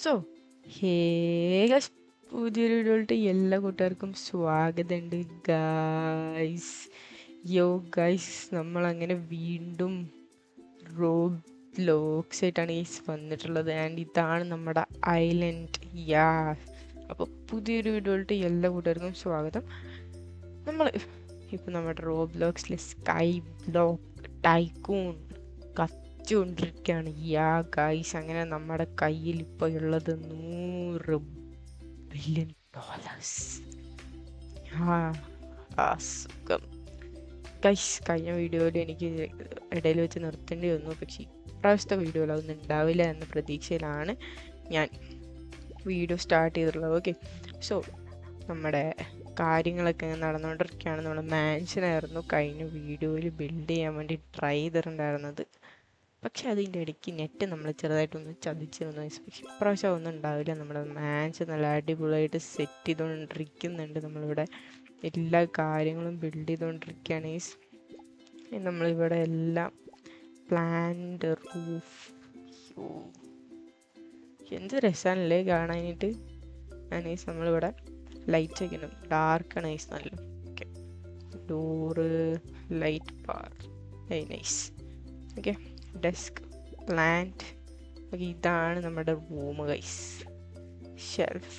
So hey guys, പുതിയൊരു വീഡിയോയിലോട്ട് എല്ലാ കൂട്ടുകാർക്കും സ്വാഗതമുണ്ട് ഗൈസ്. ഗൈസ്, നമ്മളങ്ങനെ വീണ്ടും റോബ്ലോക്സ് ആയിട്ടാണ് ഗൈസ് വന്നിട്ടുള്ളത്. ആൻഡ് ഇതാണ് നമ്മുടെ ഐലൻഡ്. അപ്പോൾ പുതിയൊരു വീഡിയോയിലോട്ട് എല്ലാ കൂട്ടുകാർക്കും സ്വാഗതം. നമ്മൾ ഇപ്പം നമ്മുടെ റോബ്ലോക്സിലെ സ്കൈ ബ്ലോക്ക് ടൈക്കൂൺ കൊണ്ടിരിക്കുകയാണ്. ഗൈസ്, അങ്ങനെ നമ്മുടെ കയ്യിൽ ഇപ്പോൾ ഉള്ളത് $100 ബില്യൺ. സുഖം ഗൈസ്. കഴിഞ്ഞ വീഡിയോയിൽ എനിക്ക് ഇടയിൽ വെച്ച് നിർത്തേണ്ടി വന്നു, പക്ഷേ ഇപ്രാവശ്യത്തെ വീഡിയോയിൽ അതൊന്നും ഉണ്ടാവില്ല എന്ന പ്രതീക്ഷയിലാണ് ഞാൻ വീഡിയോ സ്റ്റാർട്ട് ചെയ്തിട്ടുള്ളത്. ഓക്കെ, സോ നമ്മുടെ കാര്യങ്ങളൊക്കെ നടന്നുകൊണ്ടിരിക്കുകയാണ്. നമ്മൾ മാൻഷനായിരുന്നു കഴിഞ്ഞ വീഡിയോയിൽ ബിൽഡ് ചെയ്യാൻ വേണ്ടി ട്രൈ ചെയ്തിട്ടുണ്ടായിരുന്നത്. പക്ഷെ അതിൻ്റെ ഇടയ്ക്ക് നെറ്റ് നമ്മൾ ചെറുതായിട്ടൊന്ന് ചതിച്ച് വന്നു. പക്ഷെ ഇപ്രാവശ്യം ഒന്നും ഉണ്ടാവില്ല. നമ്മുടെ മാച്ച് നല്ല അടിപൊളിയായിട്ട് സെറ്റ് ചെയ്തുകൊണ്ടിരിക്കുന്നുണ്ട്. നമ്മളിവിടെ എല്ലാ കാര്യങ്ങളും ബിൽഡ് ചെയ്തുകൊണ്ടിരിക്കുകയാണ്. നമ്മളിവിടെ എല്ലാം പ്ലാന്റ് റൂഫ് എന്ത് രസമാണല്ലേ കാണാനായിട്ട്. നൈസ്, നമ്മളിവിടെ ലൈറ്റ് വയ്ക്കണം. ഡാർക്കാണ് നൈസ്, നല്ല. Okay, door, light bar, nice. Okay, desk, plant. Okay, ഇതാണ് നമ്മുടെ room guys. Shelf,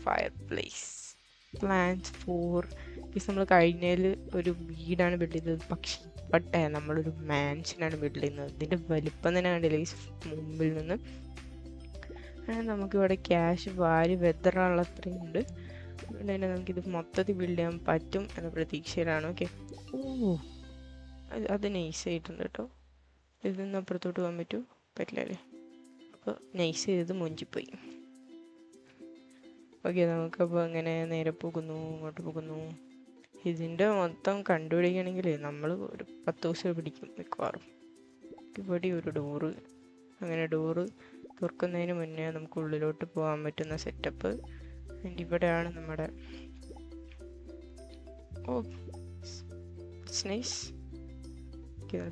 fireplace, plant four. നമ്മൾ കഴിഞ്ഞതിൽ ഒരു വീടാണ് ബിൽഡ് ചെയ്തത്, പക്ഷേ ഇപ്പോട്ടെ നമ്മളൊരു മാൻഷനാണ് ബിൽഡ് ചെയ്യുന്നത്. ഇതിൻ്റെ വലിപ്പം തന്നെ കണ്ടില്ല ഗൈസ് മുമ്പിൽ നിന്ന്. നമുക്കിവിടെ ക്യാഷ് വാരി വെതറാനുള്ള അത്രയുണ്ട്. അതുകൊണ്ട് തന്നെ നമുക്കിത് മൊത്തത്തിൽ ബിൽഡ് ചെയ്യാൻ പറ്റും എന്ന പ്രതീക്ഷയിലാണ്. ഓക്കെ, അത് നൈസായിട്ടുണ്ട് കേട്ടോ. ഇതൊന്നും അപ്പുറത്തോട്ട് പോകാൻ പറ്റില്ല അല്ലേ? അപ്പോൾ നൈസ് ചെയ്ത് മുഞ്ചിപ്പോയി. ഓക്കെ, നമുക്കപ്പോൾ അങ്ങനെ നേരെ പോകുന്നു, ഇങ്ങോട്ട് പോകുന്നു. ഇതിൻ്റെ മൊത്തം കണ്ടുപിടിക്കണമെങ്കിൽ നമ്മൾ ഒരു 10 ദിവസം പിടിക്കും മിക്കവാറും. ഇവിടെ ഒരു ഡോറ്, അങ്ങനെ ഡോറ് തുറക്കുന്നതിന് മുന്നേ നമുക്ക് ഉള്ളിലോട്ട് പോകാൻ പറ്റുന്ന സെറ്റപ്പ്. ഇവിടെയാണ് നമ്മുടെ നൈസ്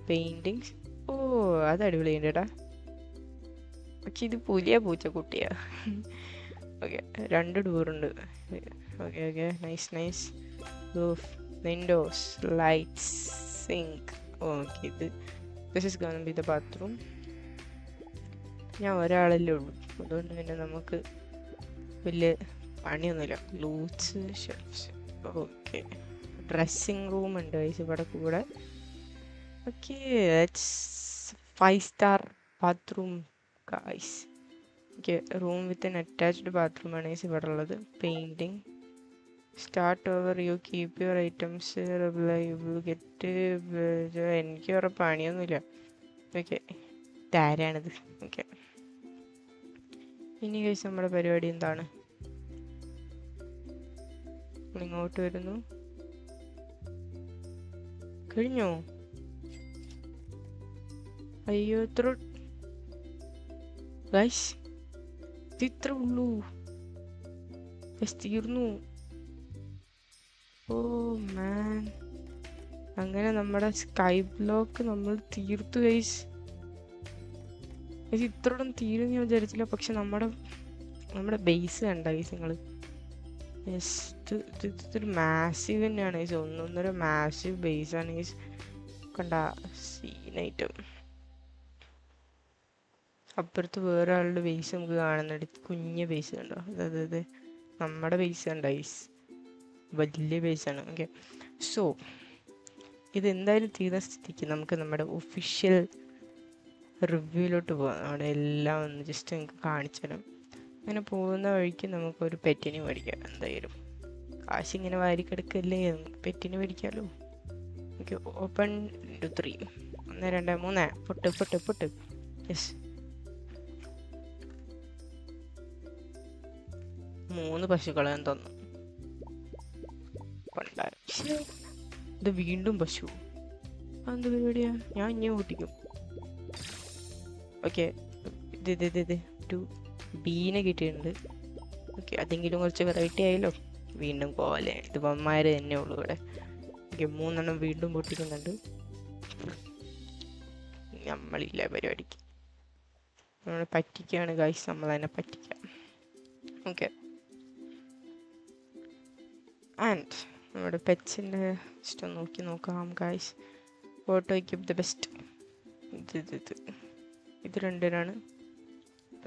പെയിൻറ്റിങ്സ്. അത് അടിപൊളിയുണ്ടേട്ടാ. പക്ഷെ ഇത് പുലിയ പൂച്ചക്കുട്ടിയാ. ഓക്കെ, 2 ഡോറുണ്ട്. Okay, nice. Roof, windows, lights, sink. Okay, this is gonna be the bathroom. ഞാൻ ഒരാളല്ലേ ഉള്ളൂ, അതുകൊണ്ട് തന്നെ നമുക്ക് വലിയ പണിയൊന്നുമില്ല. ലൂട്ട്സ്, ഷെൽഫ്സ്. ഓക്കെ, ഡ്രസ്സിങ് റൂം ഉണ്ട് ഇവിടെ കൂടെ. Okay, 5 star bathroom guys. Okay, room with an attached bathroom ആണ് ഇവിടെ ഉള്ളത്. Painting, start over, you keep your items reliable, get. എനിക്ക് വേറെ പണിയൊന്നുമില്ല. ഓക്കെ, താരാണിത്. ഓക്കെ, ഇനി ഗൈസ് നമ്മുടെ പരിപാടി എന്താണ്? ഇങ്ങോട്ട് വരുന്നു. കഴിഞ്ഞോ? അയ്യോ, ഗൈസ് ഇത്ര ഉള്ളൂ. തീർന്നു. ഓ മാൻ, അങ്ങനെ നമ്മുടെ സ്കൈ ബ്ലോക്ക് നമ്മൾ തീർത്തു ഗൈസ്. ഇത്രയോളം തീരും ഞാൻ വിചാരിച്ചില്ല. പക്ഷെ നമ്മുടെ ബേസ് കണ്ട ഗൈസ് നിങ്ങൾ. ഇതൊരു മാസീവ് തന്നെയാണ് ഗൈസ്. 1.5 മാസീവ് ബേസ് ആണ് ഗൈസ്. കണ്ട സീനായിട്ട്. അപ്പുറത്ത് വേറെ ആളുടെ ബേസ് നമുക്ക് കാണുന്നുണ്ട്. കുഞ്ഞ് ബേസ് കണ്ടോ? അതായത് നമ്മുടെ ബേസ് കണ്ട ഗൈസ്, വലിയ ബേസാണ്. ഓക്കെ, സോ ഇതെന്തായാലും തീർന്ന സ്ഥിതിക്ക് നമുക്ക് നമ്മുടെ ഒഫീഷ്യൽ റിവ്യൂയിലോട്ട് പോകാം. അവിടെ എല്ലാം ഒന്ന് ജസ്റ്റ് നിങ്ങൾക്ക് കാണിച്ചു തരാം. അങ്ങനെ പോകുന്ന വഴിക്ക് നമുക്കൊരു പെറ്റിനെ മേടിക്കാം. എന്തായാലും കാശിങ്ങനെ വാരിക്കെടുക്കല്ലേ, പെറ്റിനെ മേടിക്കാമല്ലോ. ഓക്കെ, ഓപ്പൺ 3 1 2 3 പൊട്ട്. യെസ്, 3 പശുക്കളെന്ന് തോന്നുന്നു. ഇത് വീണ്ടും പശു. അതെന്ത് പരിപാടിയാ? ഞാൻ ഇനി ഓട്ടിക്കും. ഓക്കെ, ഇത് 2 ബീനെ കിട്ടിയിട്ടുണ്ട്. ഓക്കെ, അതെങ്കിലും കുറച്ച് വെറൈറ്റി ആയല്ലോ. വീണ്ടും പോവല്ലേ, ഇത് പമ്മാര് തന്നെ ഉള്ളൂ ഇവിടെ. ഓക്കെ, 3 വീണ്ടും പൊട്ടിക്കുന്നുണ്ട്. നമ്മളില്ല പരിപാടിക്ക്. നമ്മൾ പറ്റിക്കുകയാണ് ഗൈസ്, നമ്മൾ തന്നെ പറ്റിക്കാം. ഓക്കെ, ആൻഡ് നമ്മുടെ പെറ്റ്സിൻ്റെ ഇഷ്ടം നോക്കാം guys. Photo keep the best. ഇത് രണ്ടിനാണ്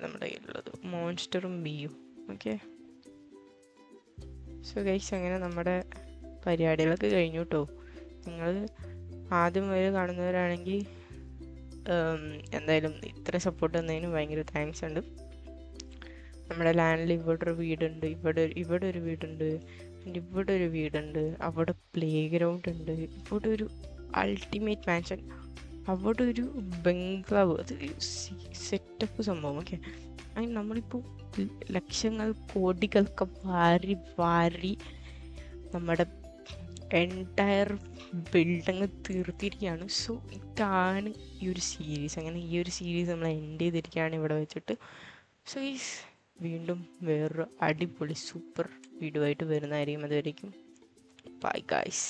നമ്മുടെ കയ്യിലുള്ളത്, മോൺസ്റ്ററും ബിയും. ഓക്കെ, സോ ഗൈസ് അങ്ങനെ നമ്മുടെ പരിപാടികളൊക്കെ കഴിഞ്ഞു കേട്ടോ. നിങ്ങൾ ആദ്യം മുതൽ കാണുന്നവരാണെങ്കിൽ എന്തായാലും ഇത്ര സപ്പോർട്ട് തന്നതിന് ഭയങ്കര താങ്ക്സ് ഉണ്ട്. നമ്മുടെ ലാൻഡിൽ ഇവിടെ ഒരു വീടുണ്ട്, ഇവിടെ ഒരു വീടുണ്ട്, ഇവിടെ ഒരു വീടുണ്ട്, അവിടെ പ്ലേ ഗ്രൗണ്ട് ഉണ്ട്, ഇവിടെ ഒരു അൾട്ടിമേറ്റ് മാൻഷൻ, അവിടെ ഒരു ബംഗ്ലാവ്, അത് സെറ്റപ്പ് സംഭവം. ഓക്കെ, അതിന് നമ്മളിപ്പോൾ ലക്ഷങ്ങൾ കോടികളൊക്കെ വാരി നമ്മുടെ എൻറ്റയർ ബിൽഡിങ് തീർത്തിരിക്കുകയാണ്. സോ ഇതാണ് ഈ ഒരു സീരീസ്. അങ്ങനെ ഈ ഒരു സീരീസ് നമ്മൾ എൻഡ് ചെയ്തിരിക്കുകയാണ് ഇവിടെ വെച്ചിട്ട്. സോ വീണ്ടും വേറൊരു അടിപൊളി സൂപ്പർ വീഡിയോ ആയിട്ട് വരുന്നതായിരിക്കും. അതുവരേക്കും ബൈ ഗൈസ്.